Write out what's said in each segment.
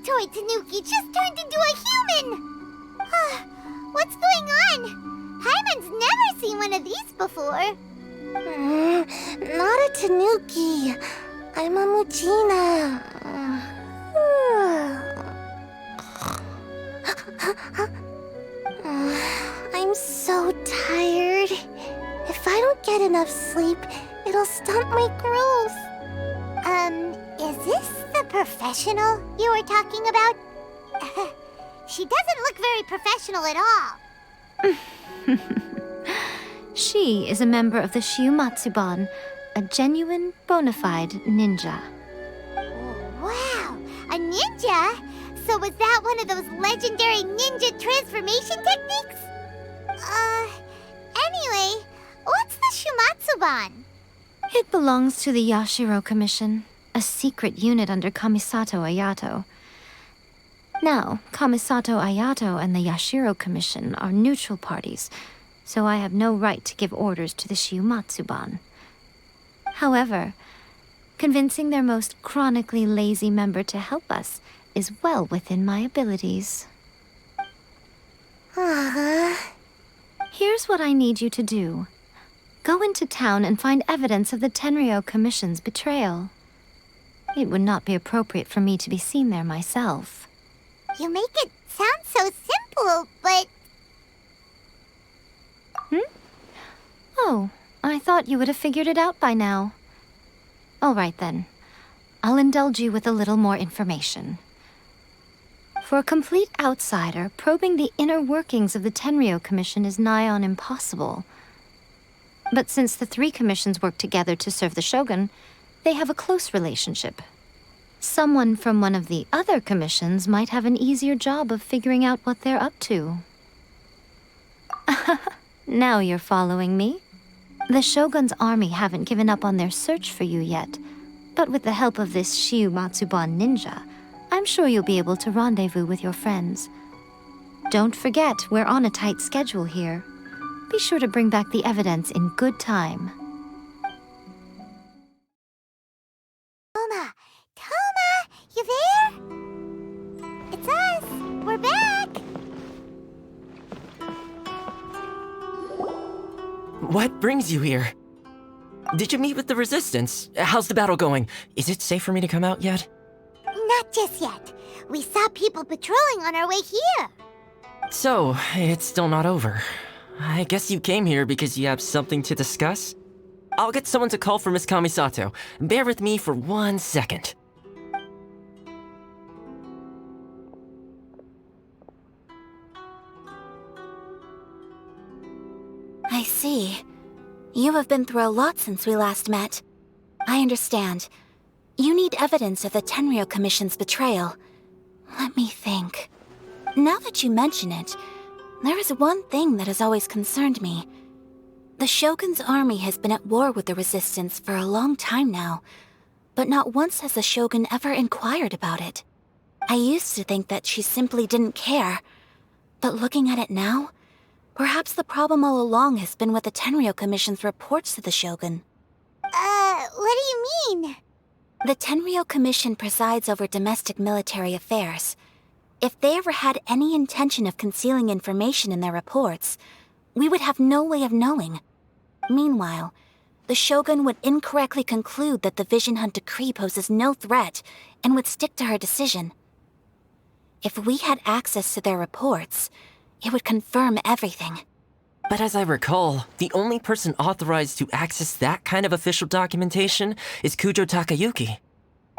That toy Tanuki just turned into a human! What's going on? Hyman's never seen one of these before. Not a Tanuki. I'm a Mujina. I'm so tired. If I don't get enough sleep, it'll stunt my growth. Is this the professional you were talking about? She doesn't look very professional at all. She is a member of the Shiumatsuban, a genuine, bona fide ninja. Wow, a ninja? So was that one of those legendary ninja transformation techniques? Anyway, what's the Shumatsuban? It belongs to the Yashiro Commission, a secret unit under Kamisato Ayato. Now, Kamisato Ayato and the Yashiro Commission are neutral parties, so I have no right to give orders to the Shiumatsuban. However, convincing their most chronically lazy member to help us is well within my abilities. Here's what I need you to do. Go into town and find evidence of the Tenryou Commission's betrayal. It would not be appropriate for me to be seen there myself. You make it sound so simple, but... Oh, I thought you would have figured it out by now. All right then. I'll indulge you with a little more information. For a complete outsider, probing the inner workings of the Tenryou Commission is nigh on impossible. But since the three commissions work together to serve the Shogun, they have a close relationship. Someone from one of the other commissions might have an easier job of figuring out what they're up to. Now you're following me. The Shogun's army haven't given up on their search for you yet, but with the help of this Shiumatsuban ninja, I'm sure you'll be able to rendezvous with your friends. Don't forget, we're on a tight schedule here. Be sure to bring back the evidence in good time. Toma, you there? It's us. We're back. What brings you here? Did you meet with the Resistance? How's the battle going? Is it safe for me to come out yet? Not just yet. We saw people patrolling on our way here. So, it's still not over. I guess you came here because you have something to discuss? I'll get someone to call for Miss Kamisato. Bear with me for 1 second. I see. You have been through a lot since we last met. I understand. You need evidence of the Tenryou Commission's betrayal. Let me think. Now that you mention it, there is one thing that has always concerned me. The Shogun's army has been at war with the Resistance for a long time now, but not once has the Shogun ever inquired about it. I used to think that she simply didn't care, but looking at it now, perhaps the problem all along has been with the Tenryou Commission's reports to the Shogun. What do you mean? The Tenryou Commission presides over domestic military affairs. If they ever had any intention of concealing information in their reports, we would have no way of knowing. Meanwhile, the Shogun would incorrectly conclude that the Vision Hunt decree poses no threat and would stick to her decision. If we had access to their reports, it would confirm everything. But as I recall, the only person authorized to access that kind of official documentation is Kujo Takayuki.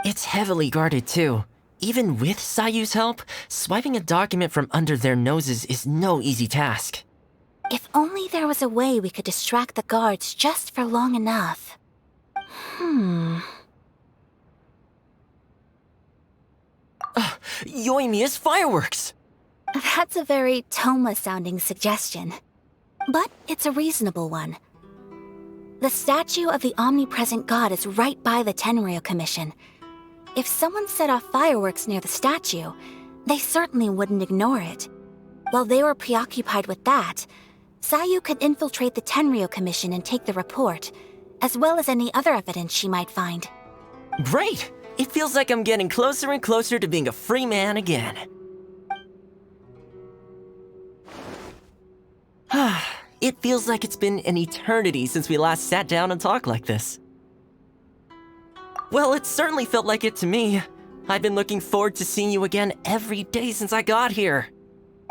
It's heavily guarded too. Even with Sayu's help, swiping a document from under their noses is no easy task. If only there was a way we could distract the guards just for long enough. Yoimiya's fireworks! That's a very Toma-sounding suggestion. But it's a reasonable one. The statue of the omnipresent god is right by the Tenryou Commission. If someone set off fireworks near the statue, they certainly wouldn't ignore it. While they were preoccupied with that, Sayu could infiltrate the Tenryou Commission and take the report, as well as any other evidence she might find. Great! It feels like I'm getting closer and closer to being a free man again. It feels like it's been an eternity since we last sat down and talked like this. Well, it certainly felt like it to me. I've been looking forward to seeing you again every day since I got here.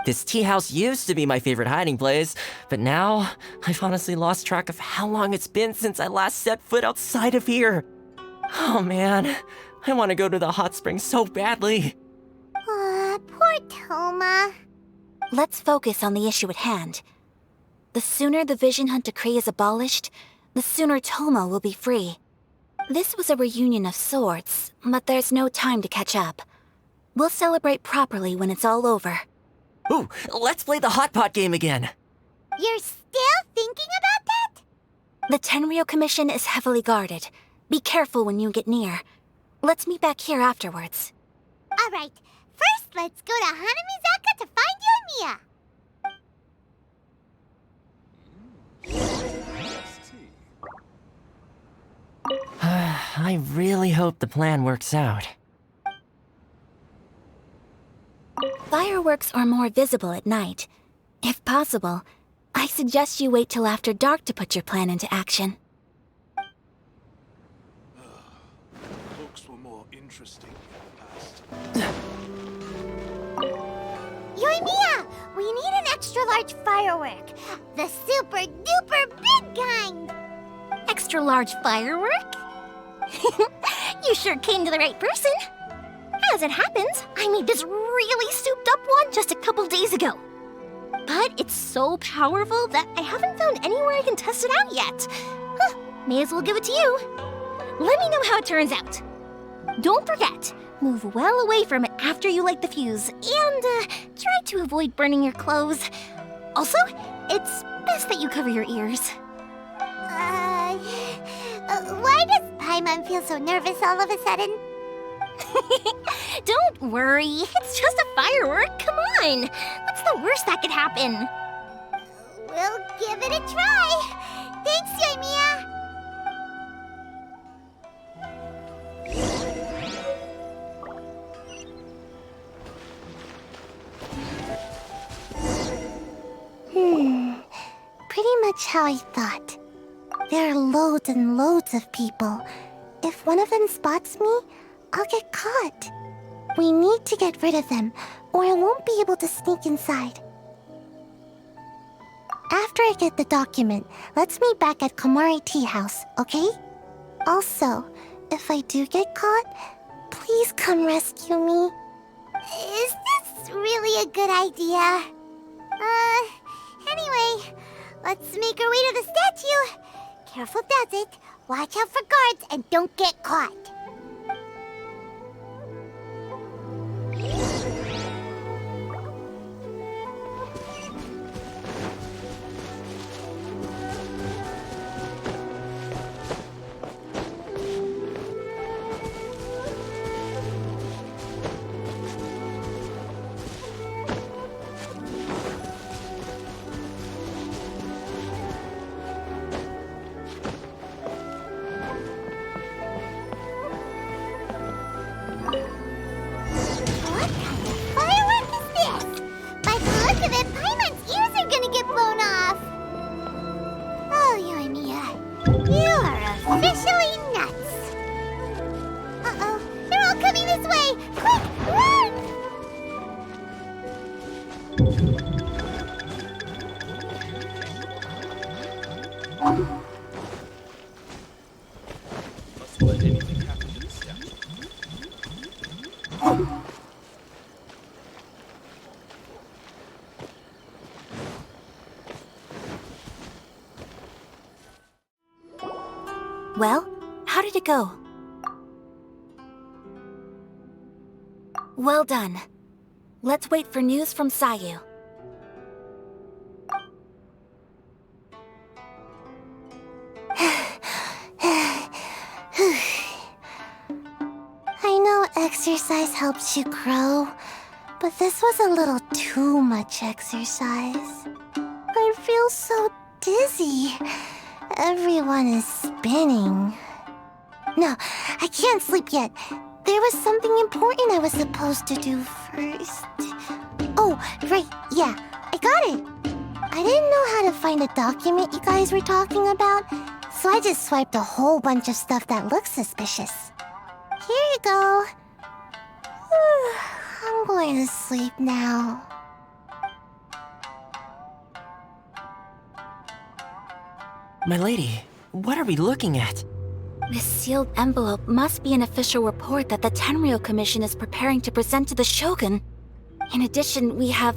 This tea house used to be my favorite hiding place, but now I've honestly lost track of how long it's been since I last set foot outside of here. Oh man, I want to go to the hot springs so badly. Poor Toma. Let's focus on the issue at hand. The sooner the Vision Hunt decree is abolished, the sooner Toma will be free. This was a reunion of sorts, but there's no time to catch up. We'll celebrate properly when it's all over. Ooh, let's play the hot pot game again. You're still thinking about that? The Tenryo Commission is heavily guarded. Be careful when you get near. Let's meet back here afterwards. All right. First, let's go to Hanamizaka to find Yoimiya. I really hope the plan works out. Fireworks are more visible at night. If possible, I suggest you wait till after dark to put your plan into action. Books were more interesting in the past. Yoimiya, we need an extra large firework. The super duper big kind. Extra large firework? You sure came to the right person. As it happens, I made this really souped up one just a couple days ago. But it's so powerful that I haven't found anywhere I can test it out yet. Huh, may as well give it to you. Let me know how it turns out. Don't forget, move well away from it after you light the fuse, and try to avoid burning your clothes. Also, it's best that you cover your ears. Why does Paimon feel so nervous all of a sudden? Don't worry, it's just a firework. Come on, what's the worst that could happen? We'll give it a try. Thanks, Yoimiya. Pretty much how I thought. There are loads and loads of people. If one of them spots me, I'll get caught. We need to get rid of them, or I won't be able to sneak inside. After I get the document, let's meet back at Komari Tea House, okay? Also, if I do get caught, please come rescue me. Is this really a good idea? Anyway, let's make our way to the statue. Careful does it. Watch out for guards and don't get caught. Must let anything happen to this statue. Well, how did it go? Well done. Let's wait for news from Sayu. I know exercise helps you grow, but this was a little too much exercise. I feel so dizzy. Everyone is spinning. No, I can't sleep yet. there was something important I was supposed to do first. Oh, right, yeah, I got it. I didn't know how to find the document you guys were talking about, so I just swiped a whole bunch of stuff that looks suspicious. Here you go. I'm going to sleep now. My lady, what are we looking at? This sealed envelope must be an official report that the Tenryou Commission is preparing to present to the Shogun. In addition, we have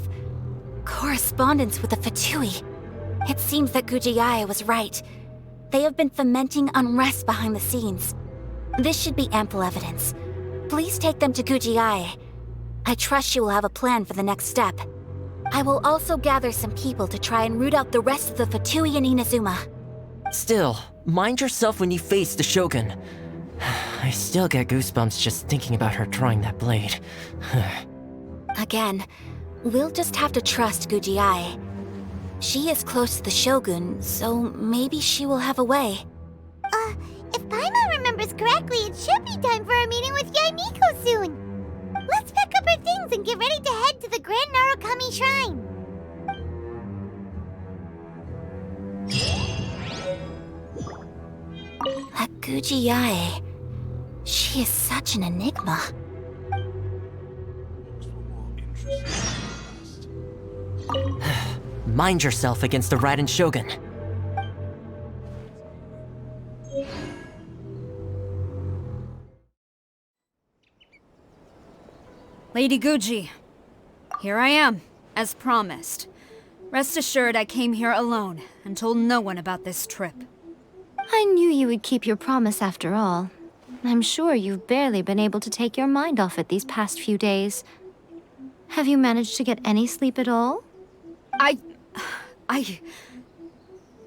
correspondence with the Fatui. It seems that Gujiae was right. They have been fomenting unrest behind the scenes. This should be ample evidence. Please take them to Gujiae. I trust you will have a plan for the next step. I will also gather some people to try and root out the rest of the Fatui in Inazuma. Still, mind yourself when you face the Shogun. I still get goosebumps just thinking about her drawing that blade. Again, we'll just have to trust Gujiae. She is close to the Shogun, so maybe she will have a way. If Paimon remembers correctly, it should be time for a meeting with Yaimiko soon. Let's pack up our things and get ready to head to the Grand Narukami Shrine. That Gujiae, she is such an enigma. Looks were more interesting in the past. Mind yourself against the Raiden Shogun. Lady Guji, here I am, as promised. Rest assured I came here alone and told no one about this trip. I knew you would keep your promise after all. I'm sure you've barely been able to take your mind off it these past few days. Have you managed to get any sleep at all?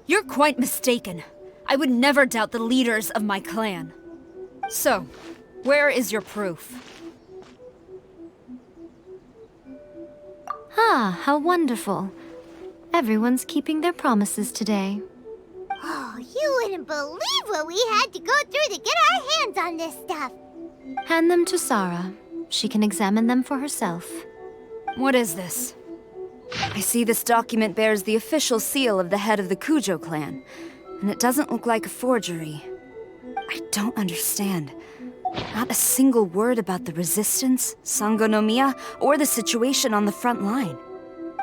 You're quite mistaken. I would never doubt the leaders of my clan. So, where is your proof? Ah, how wonderful. Everyone's keeping their promises today. Oh, you wouldn't believe what we had to go through to get our hands on this stuff. Hand them to Sarah. She can examine them for herself. What is this? I see this document bears the official seal of the head of the Kujo clan, and it doesn't look like a forgery. I don't understand. Not a single word about the resistance, Sangonomiya, or the situation on the front line.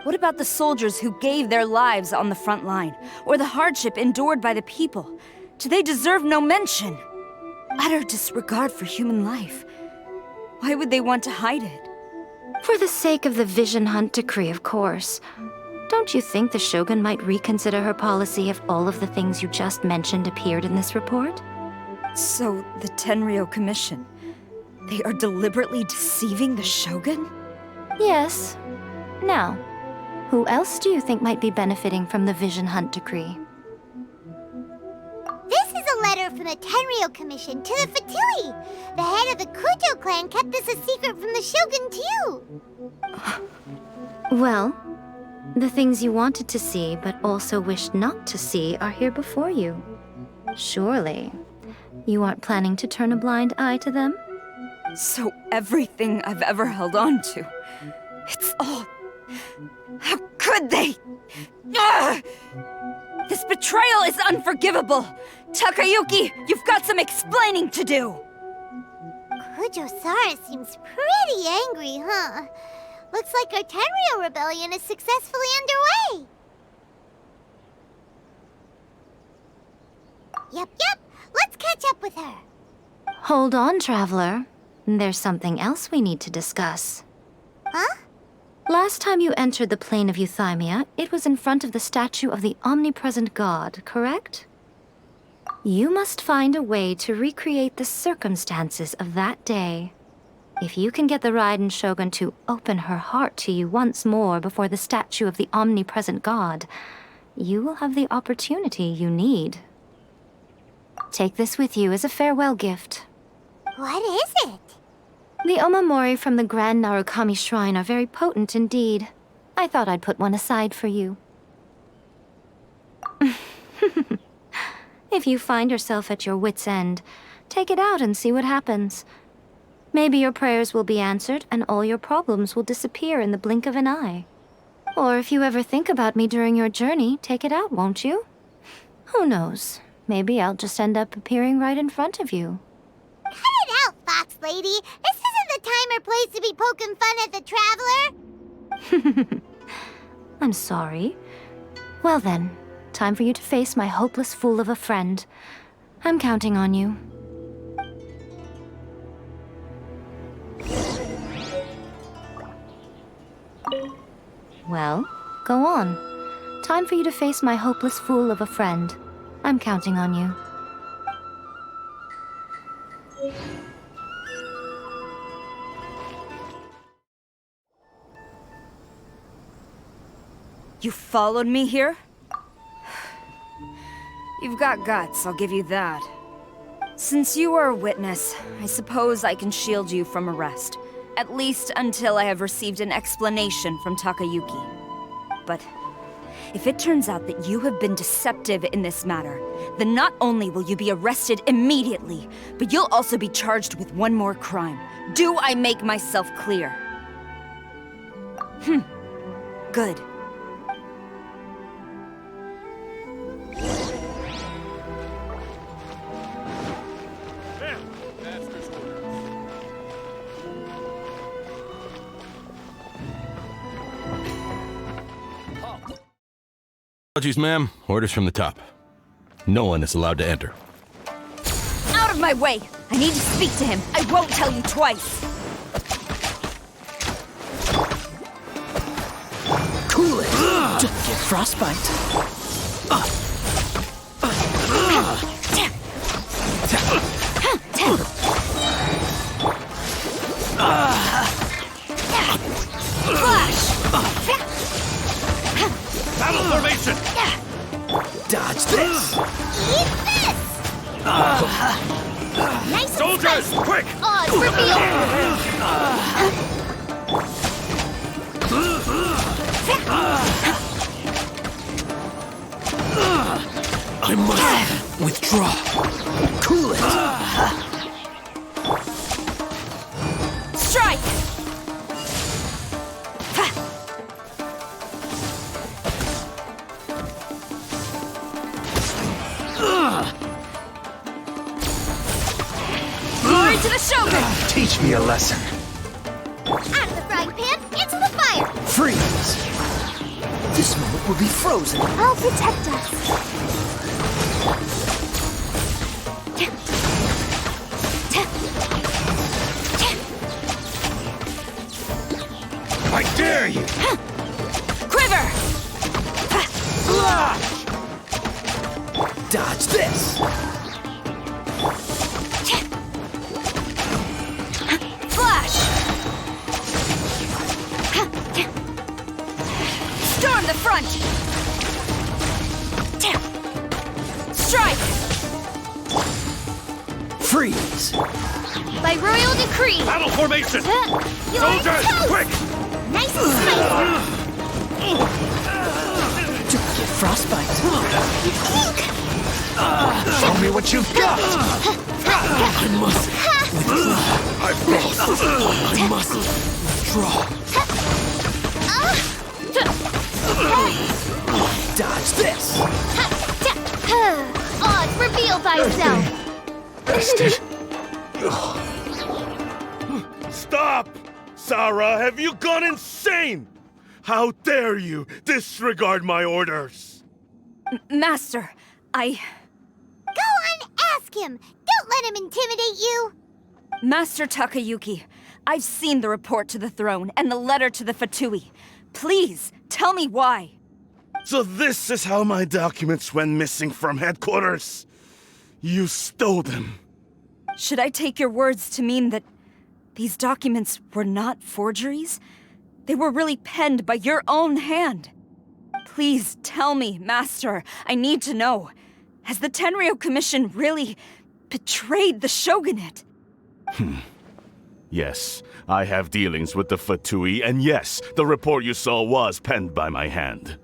What about the soldiers who gave their lives on the front line, or the hardship endured by the people? Do they deserve no mention? Utter disregard for human life. Why would they want to hide it? For the sake of the Vision Hunt decree, of course. Don't you think the Shogun might reconsider her policy if all of the things you just mentioned appeared in this report? So, the Tenryou Commission, they are deliberately deceiving the Shogun? Yes. Now, who else do you think might be benefiting from the Vision Hunt decree? This is a letter from the Tenryou Commission to the Fatui. The head of the Kujo clan kept this a secret from the Shogun, too. Well, the things you wanted to see but also wished not to see are here before you. Surely, you aren't planning to turn a blind eye to them? So everything I've ever held on to, it's all... How could they? Ugh! This betrayal is unforgivable! Takayuki, you've got some explaining to do! Kujo-Sara seems pretty angry, huh? Looks like our Tenryou rebellion is successfully underway. Yep. Let's catch up with her. Hold on, Traveler. There's something else we need to discuss. Huh? Last time you entered the plane of Euthymia, it was in front of the statue of the Omnipresent God, correct? You must find a way to recreate the circumstances of that day. If you can get the Raiden Shogun to open her heart to you once more before the statue of the Omnipresent God, you will have the opportunity you need. Take this with you as a farewell gift. What is it? The omamori from the Grand Narukami Shrine are very potent indeed. I thought I'd put one aside for you. If you find yourself at your wit's end, take it out and see what happens. Maybe your prayers will be answered and all your problems will disappear in the blink of an eye. Or if you ever think about me during your journey, take it out, won't you? Who knows? Maybe I'll just end up appearing right in front of you. Cut it out, Fox Lady. This isn't the time or place to be poking fun at the Traveler. I'm sorry. Well then, time for you to face my hopeless fool of a friend. I'm counting on you. Well, go on. Time for you to face my hopeless fool of a friend. I'm counting on you. You followed me here? You've got guts, I'll give you that. Since you are a witness, I suppose I can shield you from arrest. At least until I have received an explanation from Takayuki. But if it turns out that you have been deceptive in this matter, then not only will you be arrested immediately, but you'll also be charged with one more crime. Do I make myself clear? Good. Apologies, ma'am. Orders from the top. No one is allowed to enter. Out of my way! I need to speak to him. I won't tell you twice. Cool it! Don't get frostbite. Flash! Battle formation! Dodge this! Eat this! Nice and Soldiers, spicy. quick! Odds I must withdraw. Cool it! Strike! Glory to the Shogun! Teach me a lesson. Out of the frying pan, into the fire! Freeze! This moment will be frozen. I'll protect us. I dare you! Quiver! Dodge this! Flash! Storm the front! Strike! Freeze! By royal decree! Battle formation! You're Soldiers, toast! quick! Nice and spicy! Don't get frostbite. Show me what you've got! I must withdraw. I've lost! I must withdraw. Dodge this! Odds reveal thyself! Stop! Sarah, have you gone insane? How dare you disregard my orders? Master, Go on, ask him! Don't let him intimidate you! Master Takayuki, I've seen the report to the throne and the letter to the Fatui. Please, tell me why. So this is how my documents went missing from headquarters? You stole them. Should I take your words to mean that these documents were not forgeries? They were really penned by your own hand. Please tell me, Master. I need to know. Has the Tenryo Commission really betrayed the Shogunate? Yes, I have dealings with the Fatui, and yes, the report you saw was penned by my hand.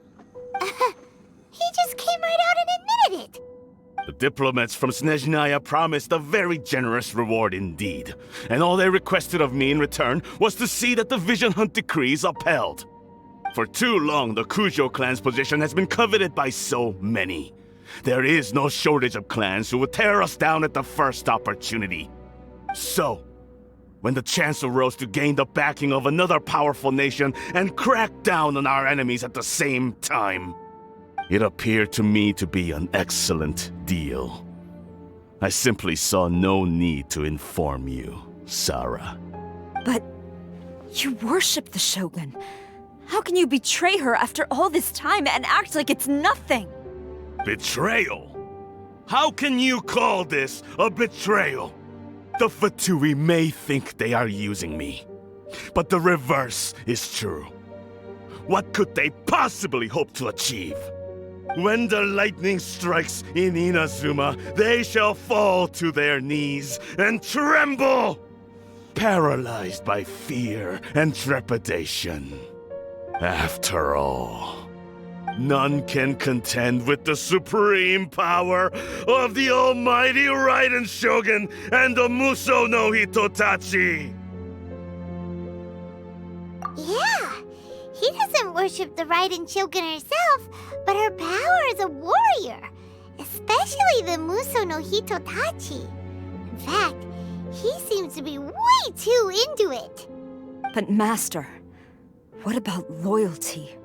He just came right out and admitted it! The diplomats from Snezhnaya promised a very generous reward indeed, and all they requested of me in return was to see that the Vision Hunt decree is upheld. For too long, the Kujo clan's position has been coveted by so many. There is no shortage of clans who would tear us down at the first opportunity. So, when the chance arose to gain the backing of another powerful nation and crack down on our enemies at the same time, it appeared to me to be an excellent deal. I simply saw no need to inform you, Sarah. But you worship the Shogun. How can you betray her after all this time and act like it's nothing? Betrayal? How can you call this a betrayal? The Fatui may think they are using me, but the reverse is true. What could they possibly hope to achieve? When the lightning strikes in Inazuma, they shall fall to their knees and tremble, paralyzed by fear and trepidation. After all, none can contend with the supreme power of the almighty Raiden Shogun and the Muso no Hitotachi! Yeah, he doesn't worship the Raiden Shogun herself, but her power as a warrior, especially the Muso no Hitotachi. In fact, he seems to be way too into it. But Master, what about loyalty?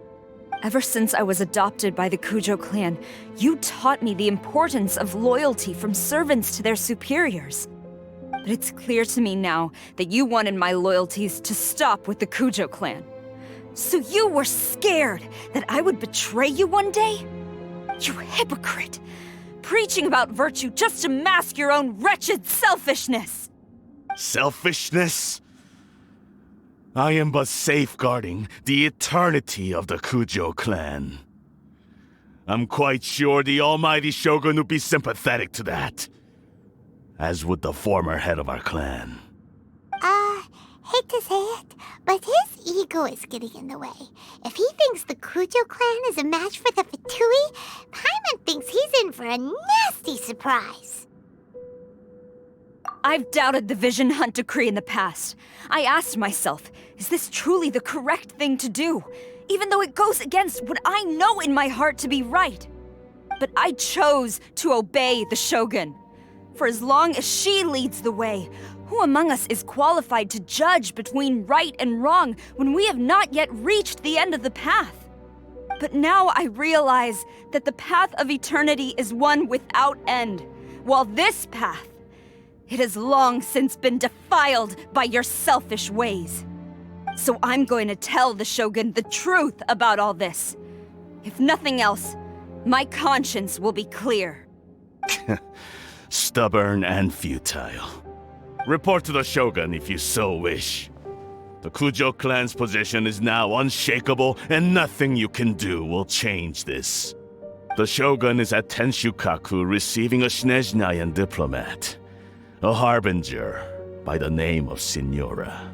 Ever since I was adopted by the Kujo clan, you taught me the importance of loyalty from servants to their superiors. But it's clear to me now that you wanted my loyalties to stop with the Kujo clan. So you were scared that I would betray you one day? You hypocrite! Preaching about virtue just to mask your own wretched selfishness! Selfishness? I am but safeguarding the eternity of the Kujo clan. I'm quite sure the almighty Shogun would be sympathetic to that. As would the former head of our clan. Hate to say it, but his ego is getting in the way. If he thinks the Kujo clan is a match for the Fatui, Paimon thinks he's in for a nasty surprise. I've doubted the Vision Hunt decree in the past. I asked myself, is this truly the correct thing to do? Even though it goes against what I know in my heart to be right. But I chose to obey the Shogun. For as long as she leads the way, who among us is qualified to judge between right and wrong when we have not yet reached the end of the path? But now I realize that the path of eternity is one without end, while this path, it has long since been defiled by your selfish ways. So I'm going to tell the Shogun the truth about all this. If nothing else, my conscience will be clear. Stubborn and futile. Report to the Shogun if you so wish. The Kujo clan's position is now unshakable, and nothing you can do will change this. The Shogun is at Tenshukaku receiving a Snezhnayan diplomat, a harbinger by the name of Signora.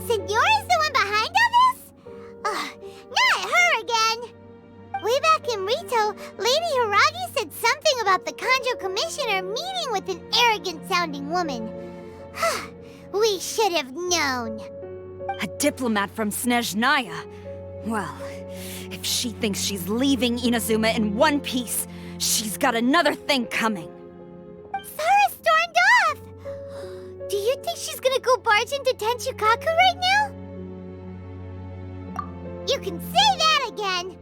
Signora's the one behind all this? Ugh, not her again! Way back in Rito, Lady Hiragi said something about the Kanjo Commissioner meeting with an arrogant-sounding woman. We should have known. A diplomat from Snezhnaya? Well, if she thinks she's leaving Inazuma in one piece, she's got another thing coming. Sarah stormed off! Do you think she's gonna go barge into Tenshukaku right now? You can say that again!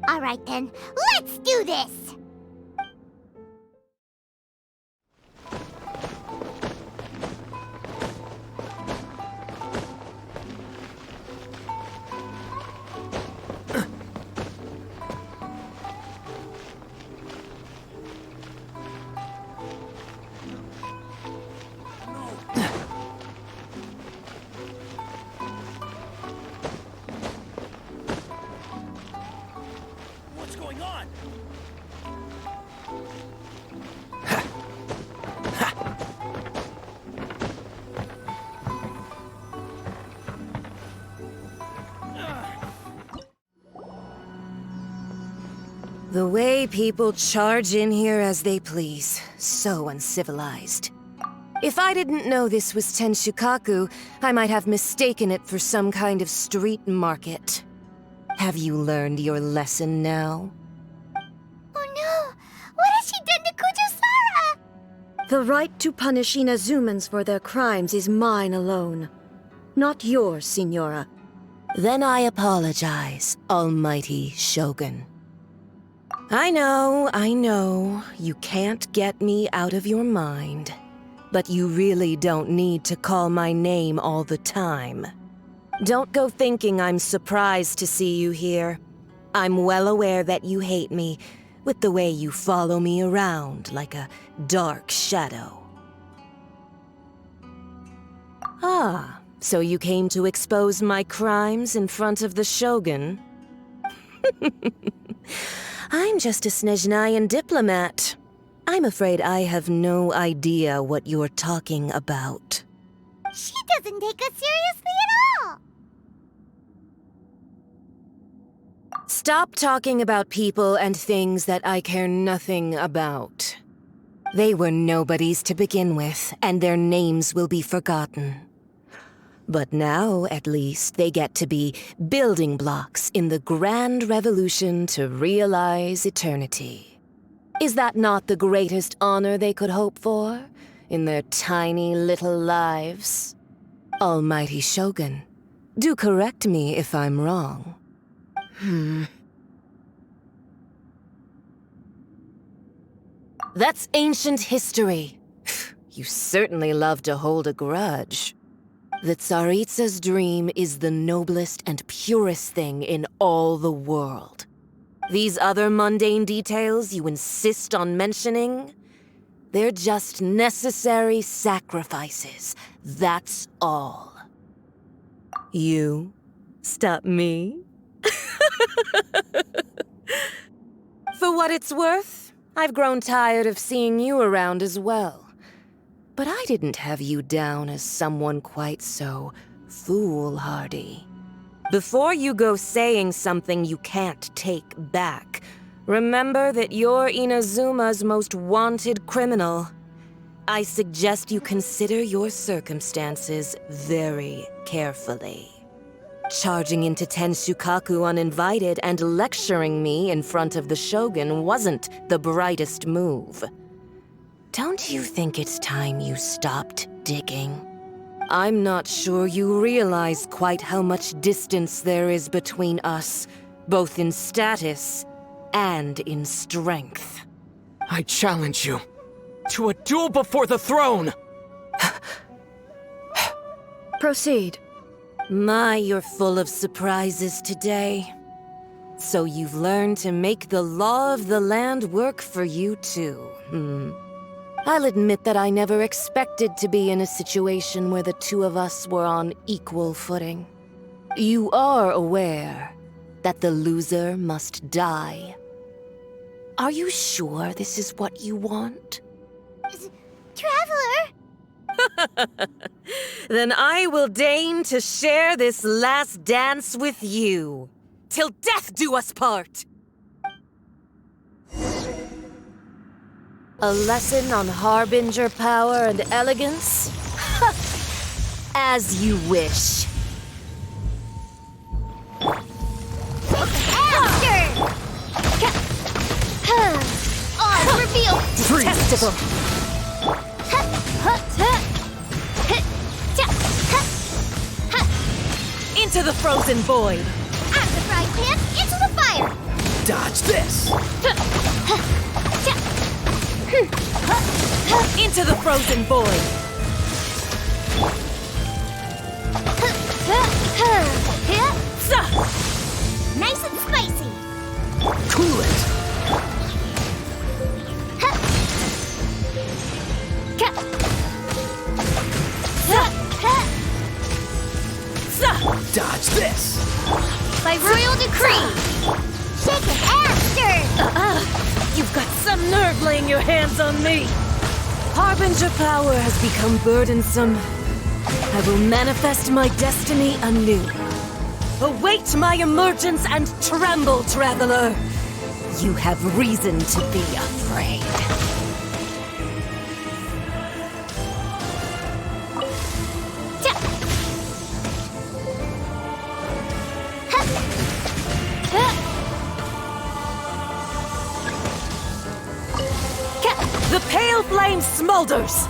Alright then, let's do this! The way people charge in here as they please. So uncivilized. If I didn't know this was Tenshukaku, I might have mistaken it for some kind of street market. Have you learned your lesson now? Oh no! What has she done to Kujo-Sara? The right to punish Inazumans for their crimes is mine alone. Not yours, Signora. Then I apologize, Almighty Shogun. I know, you can't get me out of your mind. But you really don't need to call my name all the time. Don't go thinking I'm surprised to see you here. I'm well aware that you hate me, with the way you follow me around like a dark shadow. Ah, so you came to expose my crimes in front of the Shogun? I'm just a Snezhnayan diplomat. I'm afraid I have no idea what you're talking about. She doesn't take us seriously at all! Stop talking about people and things that I care nothing about. They were nobodies to begin with, and their names will be forgotten. But now, at least, they get to be building blocks in the grand revolution to realize eternity. Is that not the greatest honor they could hope for in their tiny little lives? Almighty Shogun, do correct me if I'm wrong. That's ancient history. You certainly love to hold a grudge. The Tsaritsa's dream is the noblest and purest thing in all the world. These other mundane details you insist on mentioning, they're just necessary sacrifices. That's all. You stop me? For what it's worth, I've grown tired of seeing you around as well. But I didn't have you down as someone quite so foolhardy. Before you go saying something you can't take back, remember that you're Inazuma's most wanted criminal. I suggest you consider your circumstances very carefully. Charging into Tenshukaku uninvited and lecturing me in front of the Shogun wasn't the brightest move. Don't you think it's time you stopped digging? I'm not sure you realize quite how much distance there is between us, both in status and in strength. I challenge you to a duel before the throne! Proceed. My, you're full of surprises today. So you've learned to make the law of the land work for you too, I'll admit that I never expected to be in a situation where the two of us were on equal footing. You are aware that the loser must die. Are you sure this is what you want? Traveler! Then I will deign to share this last dance with you. Till death do us part! A lesson on harbinger power and elegance? As you wish. On reveal! Detestable! Into the frozen void! Out of the frying pan, into the fire! Dodge this! Into the frozen void! Nice and spicy! Cool it! Dodge this! By royal decree! Shake it after! You've got some nerve laying your hands on me! Harbinger power has become burdensome. I will manifest my destiny anew. Await my emergence and tremble, traveler! You have reason to be afraid. The pale flame smolders!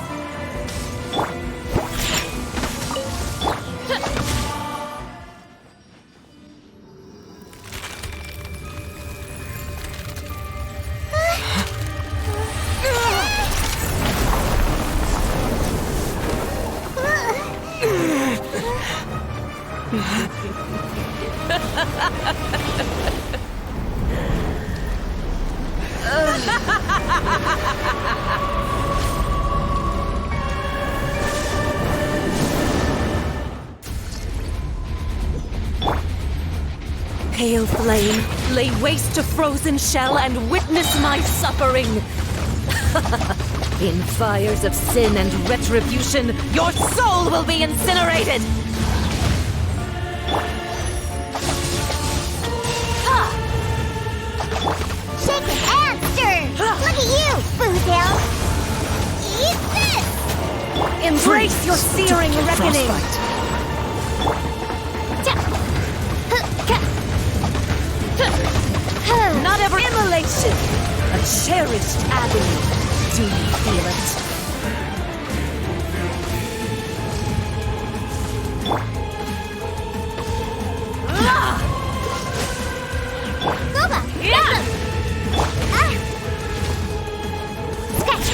Pale flame, lay waste to frozen shell and witness my suffering! In fires of sin and retribution, your soul will be incinerated! Shaken and stirred! Look at you, Foodhound! Eat this! Embrace your searing reckoning! Not ever immolation! A cherished agony. Do you feel it? Goba! Yeah! Scratch!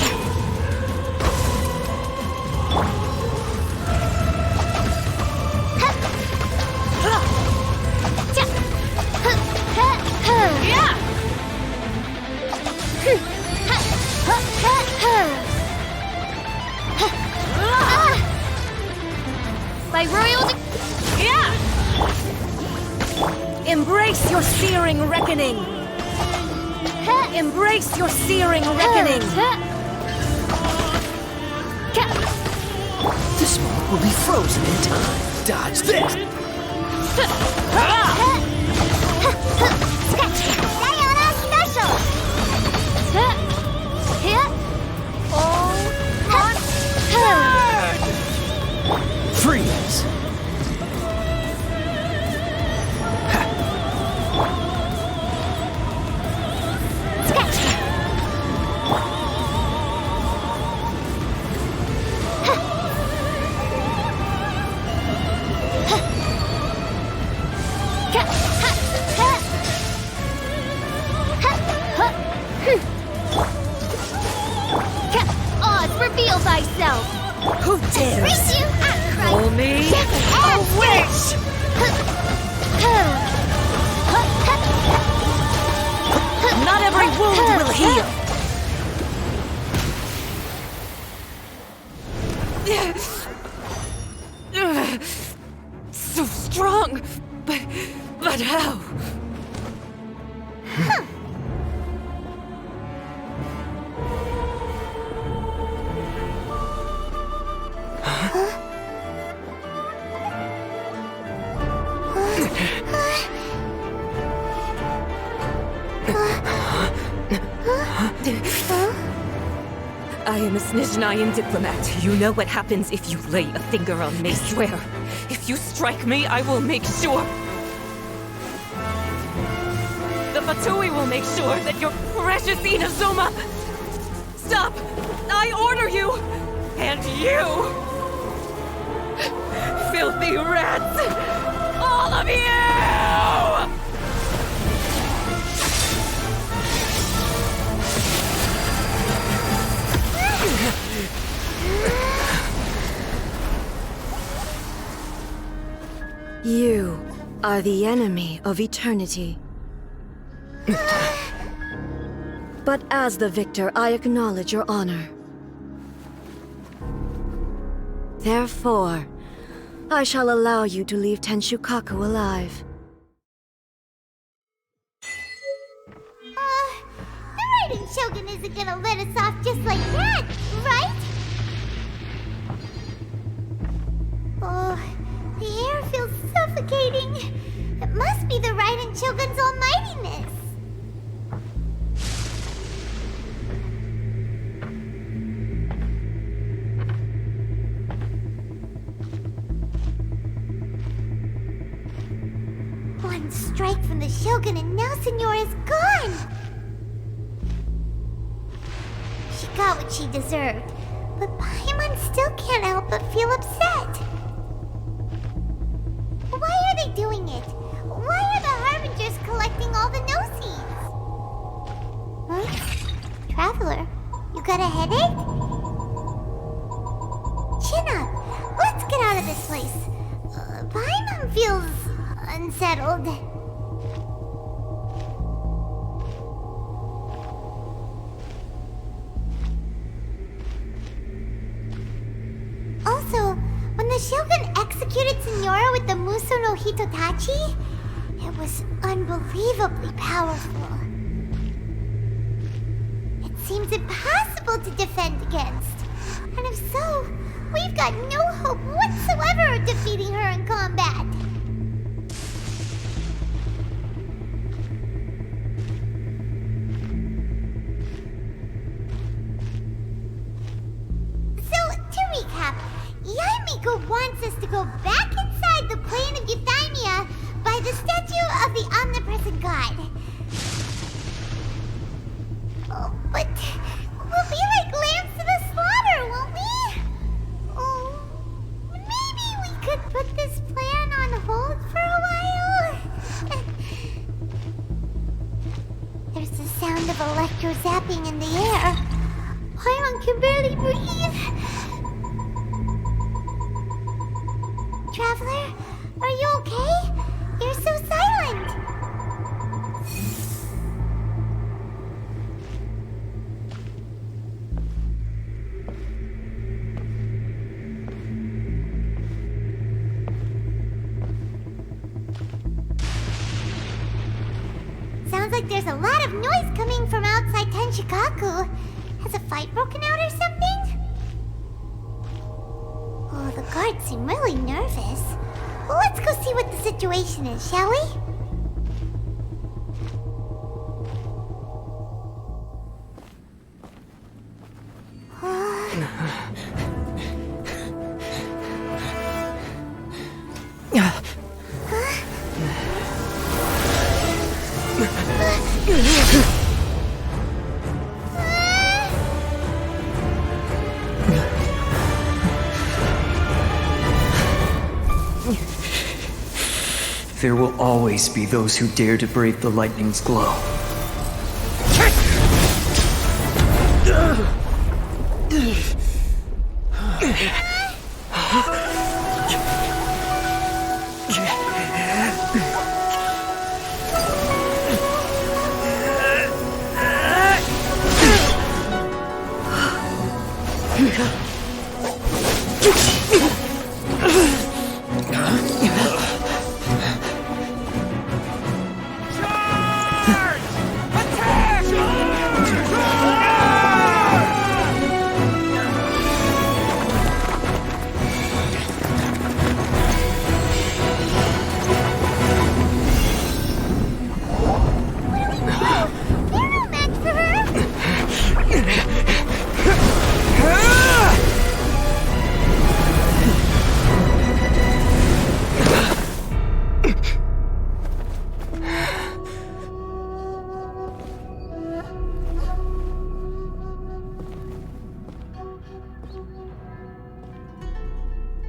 By royal Embrace your searing reckoning! Embrace your searing reckoning! This moment will be frozen in time. Dodge this! Sayonara special! Freeze! Oz, reveal thyself! Who dares? Reach you at Christ! Call me a witch! Not every wound will heal! So strong, but how? I am a Snezhnayan diplomat. You know what happens if you lay a finger on me, swear. If you strike me, I will make sure. The Fatui will make sure that your precious Inazuma... Stop! I order you! And you! Filthy rats! All of you! You are the enemy of eternity. But as the victor, I acknowledge your honor. Therefore, I shall allow you to leave Tenshukaku alive. The Raiden Shogun isn't gonna let us off just like that, right? Oh, the air feels suffocating. It must be the Raiden Shogun's almightiness. One strike from the Shogun and now Senora is gone! She got what she deserved, but Paimon still can't help but feel upset. Why are they doing it? Why are the Harbingers collecting all the no-seeds? Huh? Traveler, you got a headache? Chin up! Let's get out of this place. Paimon feels unsettled. Also, when the Shogun executed Senora with the Muso no Hitotachi, it was unbelievably powerful. It seems impossible to defend against. And if so, we've got no hope whatsoever of defeating her in combat. So, to recap, Yaimiko wants us to go back inside the plane of Euthymia by the statue of the Omnipresent God. Oh, but we'll be like lambs to the slaughter, won't we? Oh, maybe we could put this plan on hold for a while? There's the sound of electro-zapping in the air. Paimon can barely breathe. Traveler, are you okay? You're so silent. Sounds like there's a lot of noise coming from outside Tenshikaku. Has a fight broken out or something? Oh, the guards seem really nervous. Well, let's go see what the situation is, shall we? There will always be those who dare to brave the lightning's glow.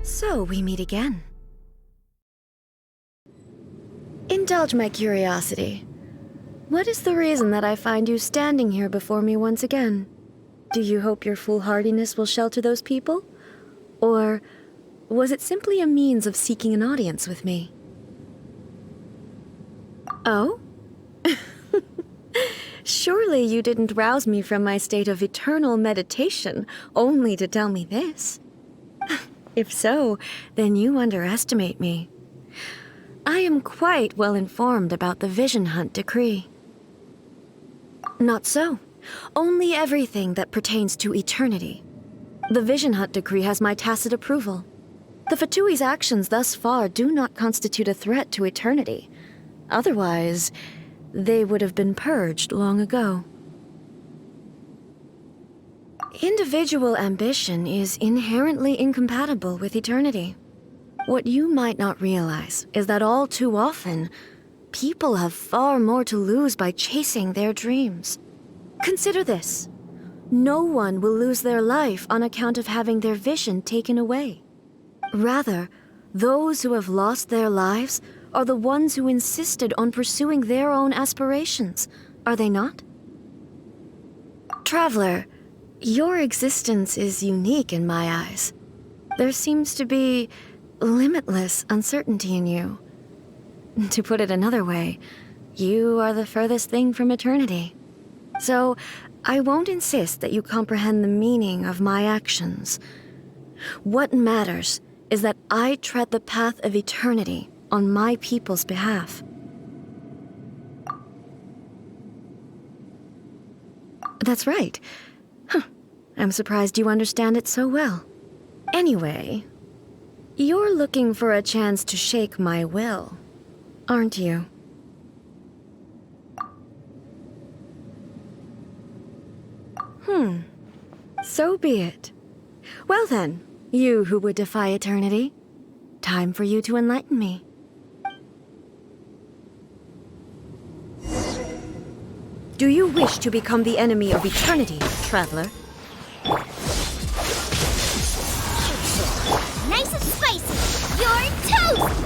So we meet again. Indulge my curiosity. What is the reason that I find you standing here before me once again? Do you hope your foolhardiness will shelter those people? Or was it simply a means of seeking an audience with me? Oh? Surely you didn't rouse me from my state of eternal meditation only to tell me this. If so, then you underestimate me. I am quite well informed about the Vision Hunt decree. Not so. Only everything that pertains to eternity. The Vision Hunt decree has my tacit approval. The Fatui's actions thus far do not constitute a threat to eternity. Otherwise, they would have been purged long ago. Individual ambition is inherently incompatible with eternity. What you might not realize is that all too often, people have far more to lose by chasing their dreams. Consider this. No one will lose their life on account of having their vision taken away. Rather, those who have lost their lives are the ones who insisted on pursuing their own aspirations, are they not? Traveler, your existence is unique in my eyes. There seems to be limitless uncertainty in you. To put it another way, you are the furthest thing from eternity. So, I won't insist that you comprehend the meaning of my actions. What matters is that I tread the path of eternity on my people's behalf. That's right. I'm surprised you understand it so well. Anyway, you're looking for a chance to shake my will, aren't you? So be it. Well then, you who would defy eternity, time for you to enlighten me. Do you wish to become the enemy of eternity, traveler? Nice and spicy! You're toast!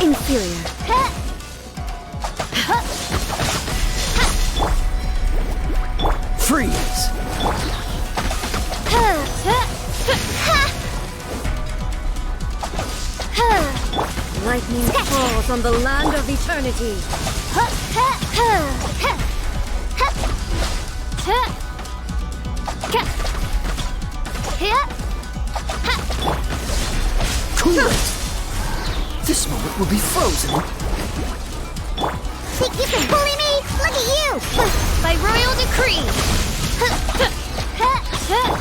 Inferior. Freeze! Lightning falls on the land of eternity. Cool it! This moment will be frozen. Think you can bully me? Look at you! By royal decree!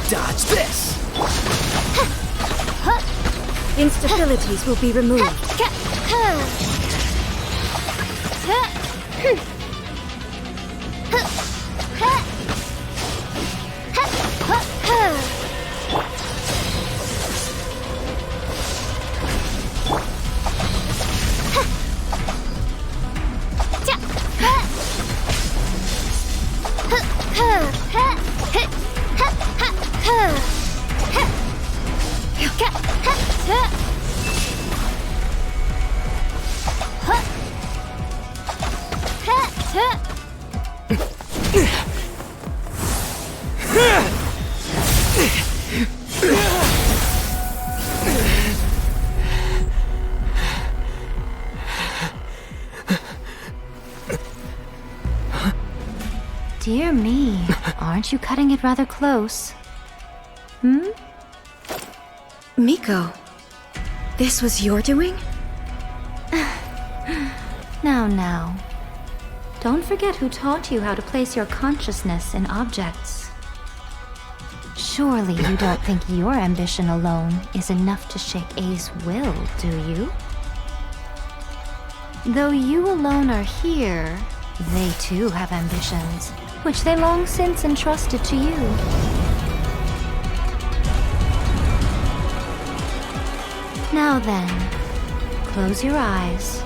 Dodge this! Instabilities will be removed. Dear me, aren't you cutting it rather close? Miko, this was your doing? Now. Don't forget who taught you how to place your consciousness in objects. Surely you don't think your ambition alone is enough to shake A's will, do you? Though you alone are here, they too have ambitions, which they long since entrusted to you. Now then, close your eyes.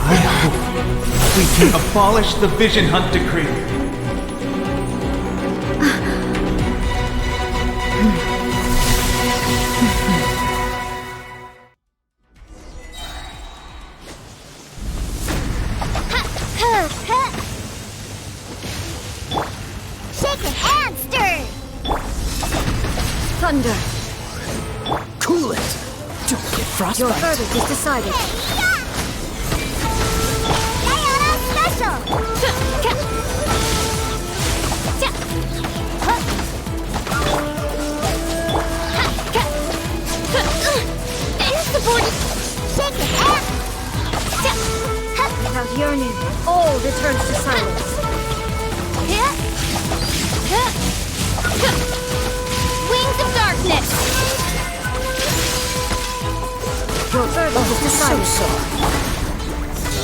I hope we can abolish the Vision Hunt Decree. Shake it and stir! Thunder! Cool it! Don't get frostbite! Your verdict is decided. Diana Special! verdict is decided.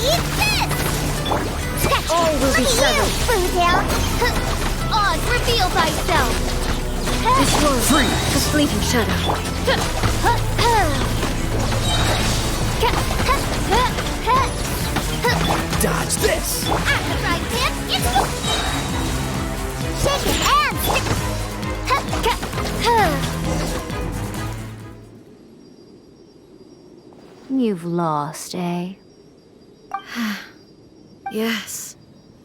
Eat this! All will be settled. Foodale! Oz, reveal thyself! This was the fleeting shadow. Dodge this! Right there, it's you! Shake it and You've lost, eh? Yes,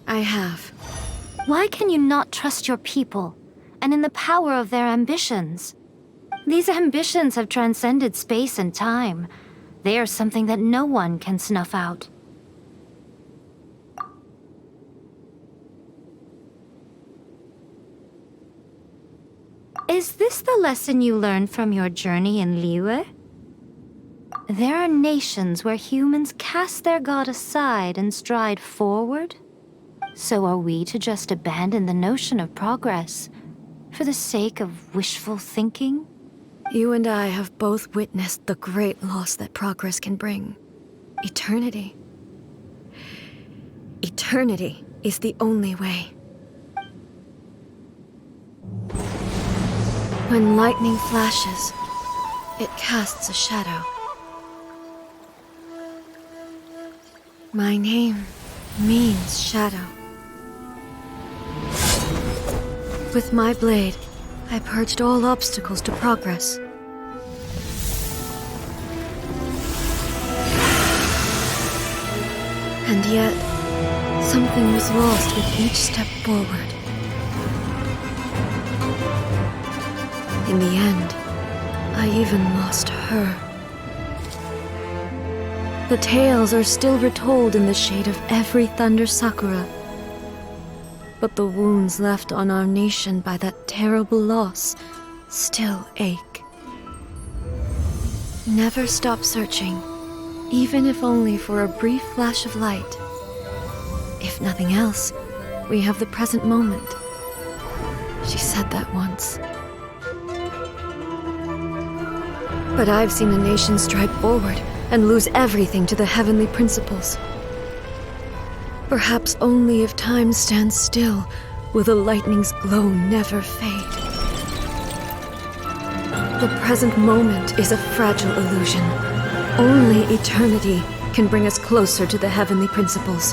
I have. Why can you not trust your people, and in the power of their ambitions? These ambitions have transcended space and time. They are something that no one can snuff out. Is this the lesson you learned from your journey in Liyue? There are nations where humans cast their god aside and stride forward. So are we to just abandon the notion of progress for the sake of wishful thinking? You and I have both witnessed the great loss that progress can bring. Eternity. Eternity is the only way. When lightning flashes, it casts a shadow. My name means shadow. With my blade, I purged all obstacles to progress. And yet, something was lost with each step forward. In the end, I even lost her. The tales are still retold in the shade of every Thunder Sakura. But the wounds left on our nation by that terrible loss still ache. Never stop searching, even if only for a brief flash of light. If nothing else, we have the present moment. She said that once. But I've seen a nation stride forward and lose everything to the heavenly principles. Perhaps only if time stands still will the lightning's glow never fade. The present moment is a fragile illusion. Only eternity can bring us closer to the heavenly principles.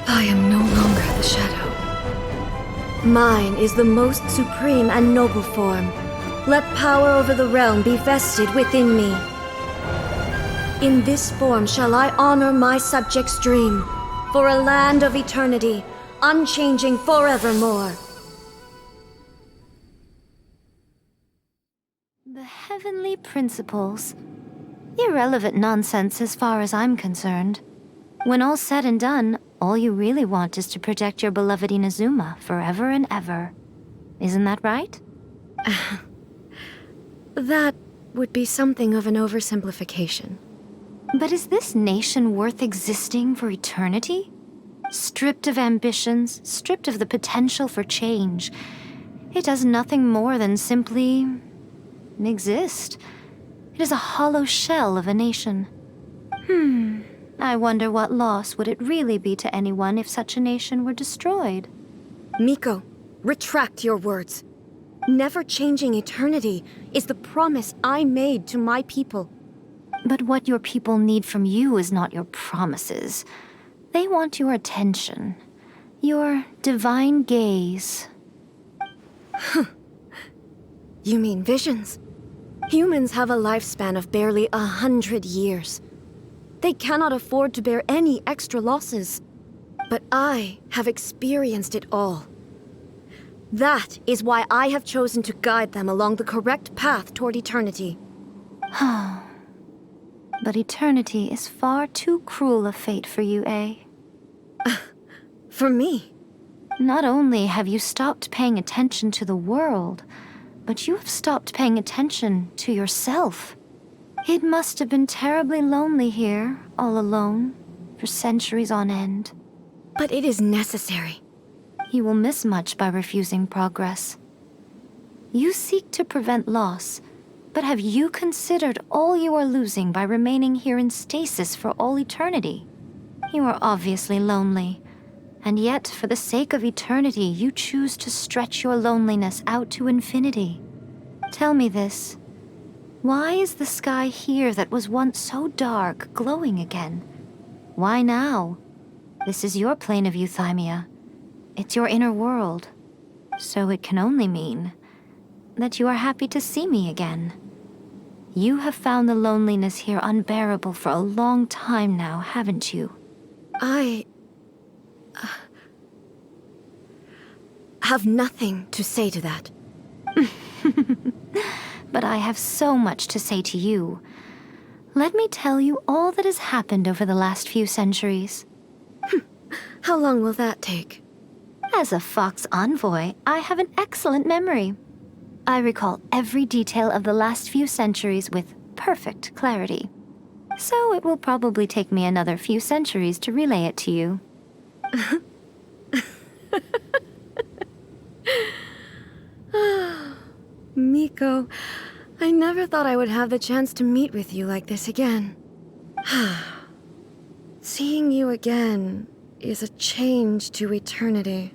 I am no longer the shadow. Mine is the most supreme and noble form. Let power over the realm be vested within me. In this form shall I honor my subjects' dream, for a land of eternity, unchanging forevermore. The heavenly principles. Irrelevant nonsense as far as I'm concerned. When all's said and done, all you really want is to protect your beloved Inazuma forever and ever. Isn't that right? That would be something of an oversimplification. But is this nation worth existing for eternity? Stripped of ambitions, stripped of the potential for change. It does nothing more than simply exist. It is a hollow shell of a nation. I wonder what loss would it really be to anyone if such a nation were destroyed. Miko, retract your words. Never changing eternity is the promise I made to my people. But what your people need from you is not your promises. They want your attention. Your divine gaze. You mean visions? Humans have a lifespan of barely 100 years. They cannot afford to bear any extra losses. But I have experienced it all. That is why I have chosen to guide them along the correct path toward eternity. But eternity is far too cruel a fate for you, eh? For me? Not only have you stopped paying attention to the world, but you have stopped paying attention to yourself. It must have been terribly lonely here, all alone, for centuries on end. But it is necessary. You will miss much by refusing progress. You seek to prevent loss, But have you considered all you are losing by remaining here in stasis for all eternity? You are obviously lonely, and yet, for the sake of eternity, you choose to stretch your loneliness out to infinity. Tell me this. Why is the sky here that was once so dark glowing again? Why now? This is your plane of euthymia. It's your inner world. So it can only mean that you are happy to see me again. You have found the loneliness here unbearable for a long time now, haven't you? I have nothing to say to that. But I have so much to say to you. Let me tell you all that has happened over the last few centuries. How long will that take? As a Fox envoy, I have an excellent memory. I recall every detail of the last few centuries with perfect clarity. So it will probably take me another few centuries to relay it to you. Miko, I never thought I would have the chance to meet with you like this again. Seeing you again is a change to eternity.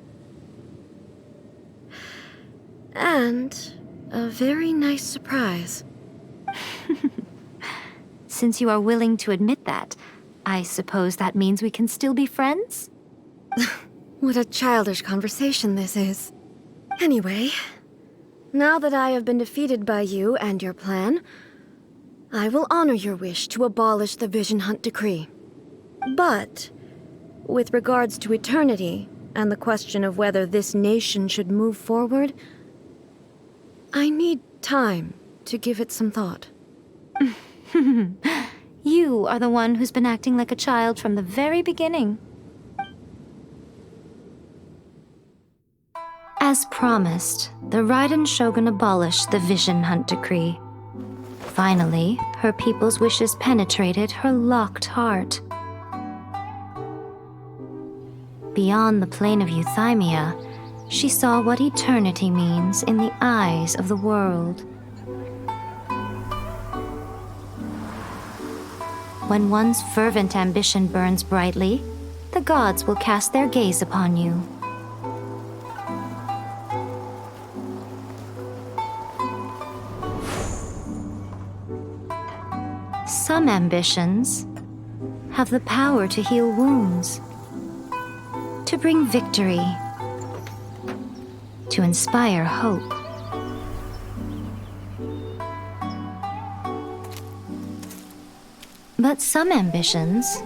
And a very nice surprise. Since you are willing to admit that, I suppose that means we can still be friends? What a childish conversation this is. Anyway, now that I have been defeated by you and your plan, I will honor your wish to abolish the Vision Hunt Decree. But, with regards to eternity and the question of whether this nation should move forward, I need time to give it some thought. You are the one who's been acting like a child from the very beginning. As promised, the Raiden Shogun abolished the Vision Hunt Decree. Finally, her people's wishes penetrated her locked heart. Beyond the plane of euthymia, she saw what eternity means in the eyes of the world. When one's fervent ambition burns brightly, the gods will cast their gaze upon you. Some ambitions have the power to heal wounds, to bring victory, to inspire hope. But some ambitions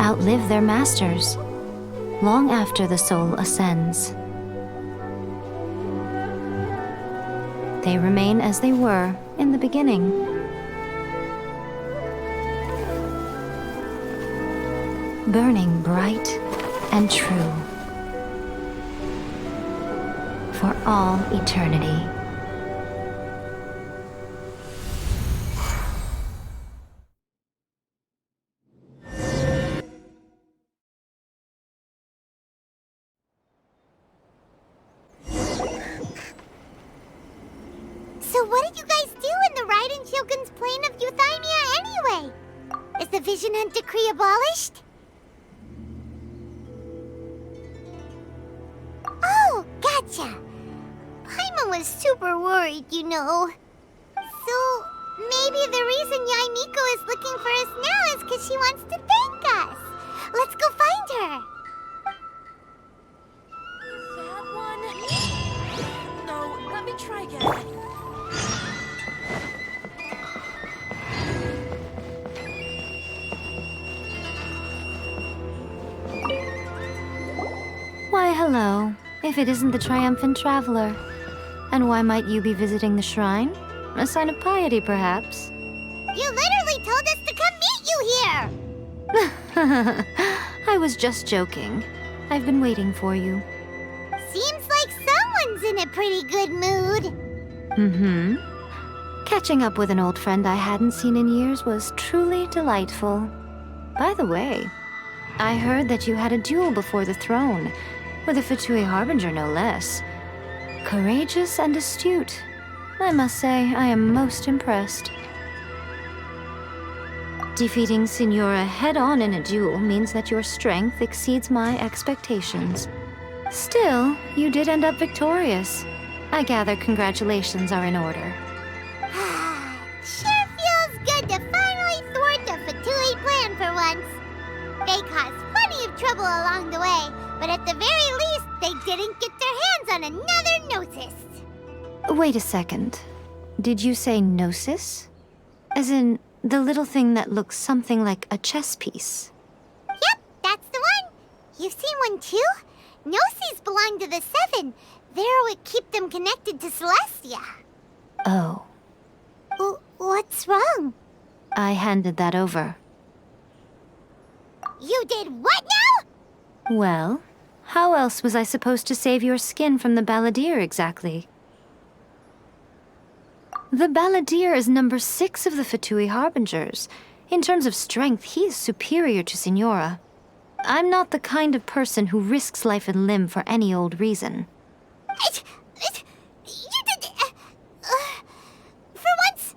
outlive their masters long after the soul ascends. They remain as they were in the beginning. Burning bright and true for all eternity. So what did you guys do in the Raiden Shogun's plane of euthymia anyway? Is the Vision Hunt Decree abolished? Oh, gotcha. Paimon was super worried, you know. So, maybe the reason Yaimiko is looking for us now is because she wants to thank us. Let's go find her. Bad one? No, let me try again. Why, hello, if it isn't the triumphant traveler. And why might you be visiting the shrine? A sign of piety, perhaps? You literally told us to come meet you here! I was just joking. I've been waiting for you. Seems like someone's in a pretty good mood. Mm-hmm. Catching up with an old friend I hadn't seen in years was truly delightful. By the way, I heard that you had a duel before the throne, with a Fatui Harbinger no less. Courageous and astute. I must say, I am most impressed. Defeating Signora head-on in a duel means that your strength exceeds my expectations. Still, you did end up victorious. I gather congratulations are in order. Sure feels good to finally thwart the Fatui plan for once. They caused plenty of trouble along the way, but at the very least, they didn't get their hands on another Gnosis. Wait a second. Did you say Gnosis? As in, the little thing that looks something like a chess piece? Yep, that's the one. You've seen one too? Gnosis belong to the Seven. They're what keep them connected to Celestia. Oh. What's wrong? I handed that over. You did what now? Well, how else was I supposed to save your skin from the Balladeer exactly? The Balladeer is number 6 of the Fatui Harbingers. In terms of strength, he is superior to Signora. I'm not the kind of person who risks life and limb for any old reason. You did... for once,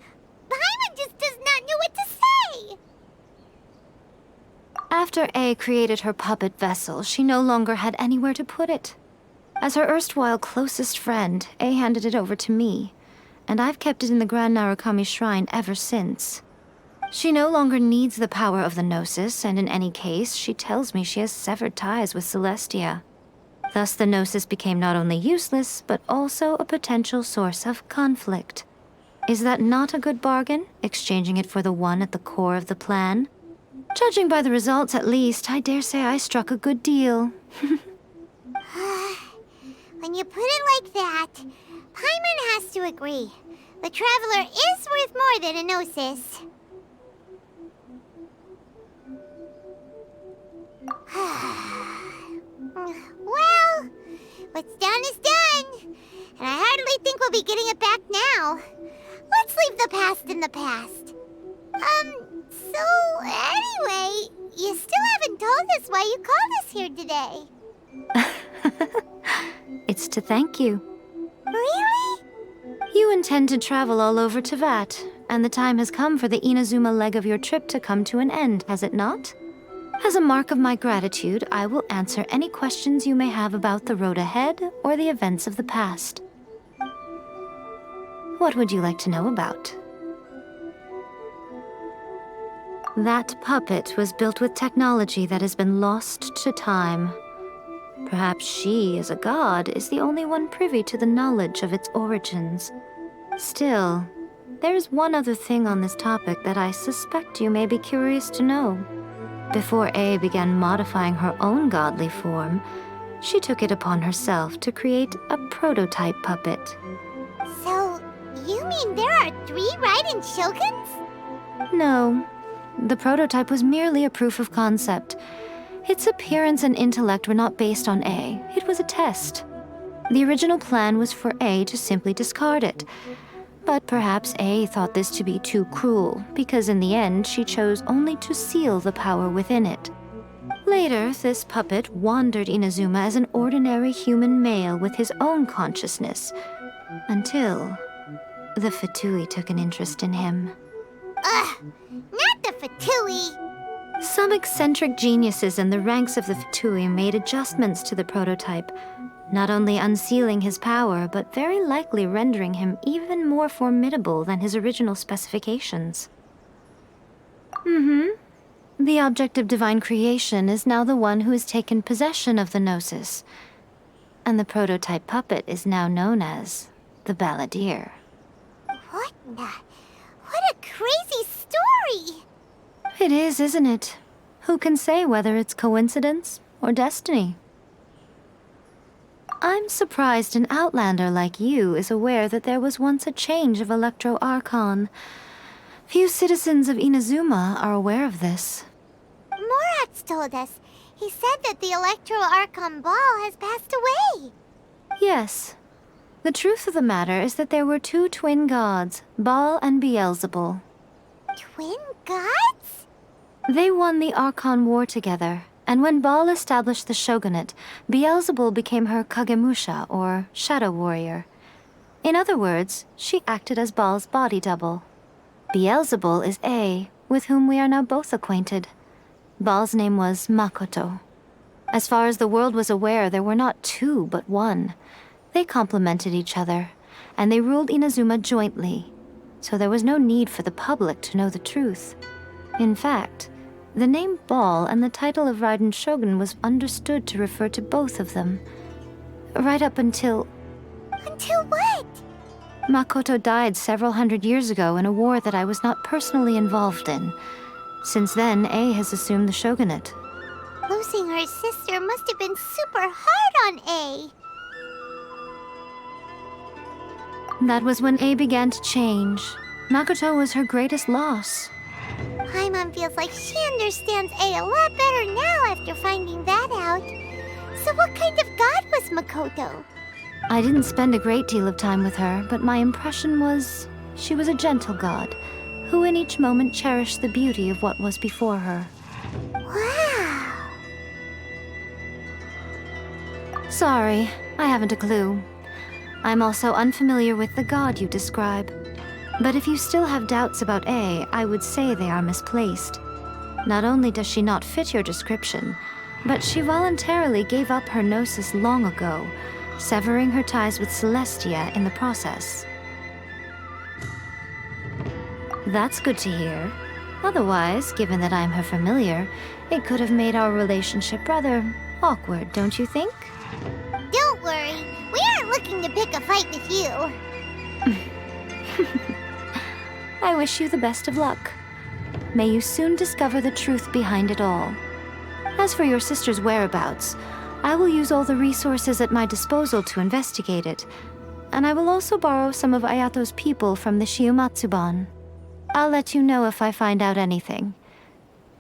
Paimon just does not know what to say. After A created her puppet vessel, she no longer had anywhere to put it. As her erstwhile closest friend, A handed it over to me, and I've kept it in the Grand Narukami Shrine ever since. She no longer needs the power of the Gnosis, and in any case, she tells me she has severed ties with Celestia. Thus the Gnosis became not only useless, but also a potential source of conflict. Is that not a good bargain, exchanging it for the one at the core of the plan? Judging by the results, at least, I dare say I struck a good deal. When you put it like that, Paimon has to agree. The Traveler is worth more than a Gnosis. Well, what's done is done. And I hardly think we'll be getting it back now. Let's leave the past in the past. So anyway, you still haven't told us why you called us here today. It's to thank you. Really? You intend to travel all over Teyvat, and the time has come for the Inazuma leg of your trip to come to an end, has it not? As a mark of my gratitude, I will answer any questions you may have about the road ahead or the events of the past. What would you like to know about? That puppet was built with technology that has been lost to time. Perhaps she, as a god, is the only one privy to the knowledge of its origins. Still, there's one other thing on this topic that I suspect you may be curious to know. Before A began modifying her own godly form, she took it upon herself to create a prototype puppet. So, you mean there are 3 Raiden Shoguns? No. The prototype was merely a proof of concept. Its appearance and intellect were not based on A. It was a test. The original plan was for A to simply discard it. But perhaps A thought this to be too cruel, because in the end she chose only to seal the power within it. Later, this puppet wandered Inazuma as an ordinary human male with his own consciousness, until the Fatui took an interest in him. Ugh, not the Fatui! Some eccentric geniuses in the ranks of the Fatui made adjustments to the prototype, not only unsealing his power, but very likely rendering him even more formidable than his original specifications. The object of divine creation is now the one who has taken possession of the Gnosis, and the prototype puppet is now known as the Balladeer. What a crazy story! It is, isn't it? Who can say whether it's coincidence or destiny? I'm surprised an outlander like you is aware that there was once a change of Electro Archon. Few citizens of Inazuma are aware of this. Morax told us. He said that the Electro Archon Ball has passed away. Yes. The truth of the matter is that there were 2 twin gods, Baal and Beelzebul. Twin gods? They won the Archon War together, And when Baal established the shogunate, Beelzebul became her Kagemusha, or shadow warrior. In other words, she acted as Baal's body double. Beelzebul is A, with whom we are now both acquainted. Baal's name was Makoto. As far as the world was aware, there were not two, but one. They complemented each other, and they ruled Inazuma jointly, so there was no need for the public to know the truth. In fact, the name Baal and the title of Raiden Shogun was understood to refer to both of them. Right up until... Until what? Makoto died several hundred years ago in a war that I was not personally involved in. Since then, A has assumed the shogunate. Losing her sister must have been super hard on A. That was when A began to change. Makoto was her greatest loss. Paimon feels like she understands A lot better now after finding that out. So what kind of god was Makoto? I didn't spend a great deal of time with her, but my impression was she was a gentle god, who in each moment cherished the beauty of what was before her. Wow! Sorry, I haven't a clue. I'm also unfamiliar with the god you describe. But if you still have doubts about A, I would say they are misplaced. Not only does she not fit your description, but she voluntarily gave up her gnosis long ago, severing her ties with Celestia in the process. That's good to hear. Otherwise, given that I'm her familiar, it could have made our relationship rather awkward, don't you think? Don't worry, we aren't looking to pick a fight with you. I wish you the best of luck. May you soon discover the truth behind it all. As for your sister's whereabouts, I will use all the resources at my disposal to investigate it, and I will also borrow some of Ayato's people from the Shiumatsuban. I'll let you know if I find out anything.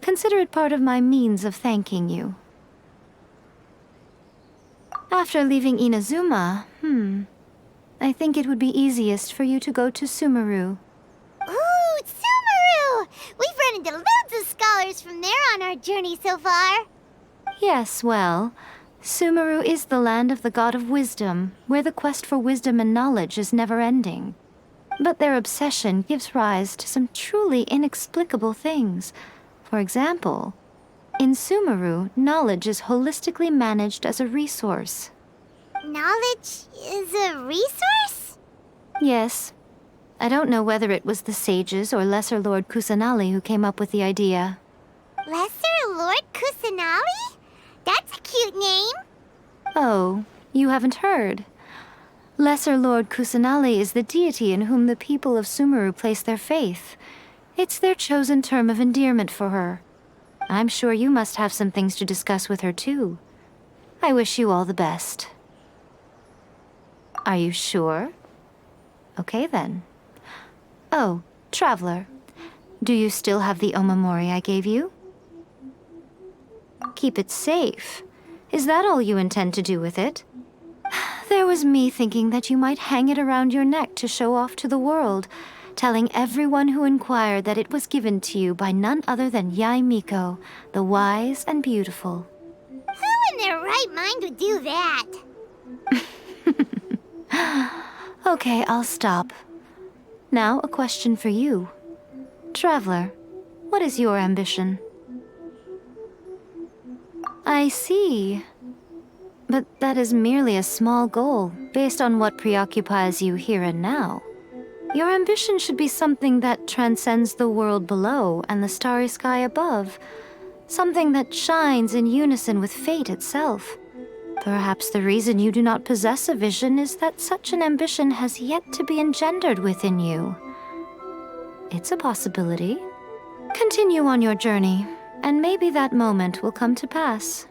Consider it part of my means of thanking you. After leaving Inazuma, I think it would be easiest for you to go to Sumeru. Ooh, Sumeru! We've run into loads of scholars from there on our journey so far. Yes, well, Sumeru is the land of the god of wisdom, where the quest for wisdom and knowledge is never-ending. But their obsession gives rise to some truly inexplicable things. For example, in Sumeru, knowledge is holistically managed as a resource. Knowledge is a resource? Yes. I don't know whether it was the sages or Lesser Lord Kusanali who came up with the idea. Lesser Lord Kusanali? That's a cute name. Oh, you haven't heard. Lesser Lord Kusanali is the deity in whom the people of Sumeru place their faith. It's their chosen term of endearment for her. I'm sure you must have some things to discuss with her too. I wish you all the best. Are you sure? Okay then. Oh, Traveler, do you still have the omamori I gave you? Keep it safe. Is that all you intend to do with it? There was me thinking that you might hang it around your neck to show off to the world, telling everyone who inquired that it was given to you by none other than Yae Miko, the wise and beautiful. Who in their right mind would do that? Okay, I'll stop. Now, a question for you. Traveler, what is your ambition? I see. But that is merely a small goal, based on what preoccupies you here and now. Your ambition should be something that transcends the world below and the starry sky above. Something that shines in unison with fate itself. Perhaps the reason you do not possess a vision is that such an ambition has yet to be engendered within you. It's a possibility. Continue on your journey, and maybe that moment will come to pass.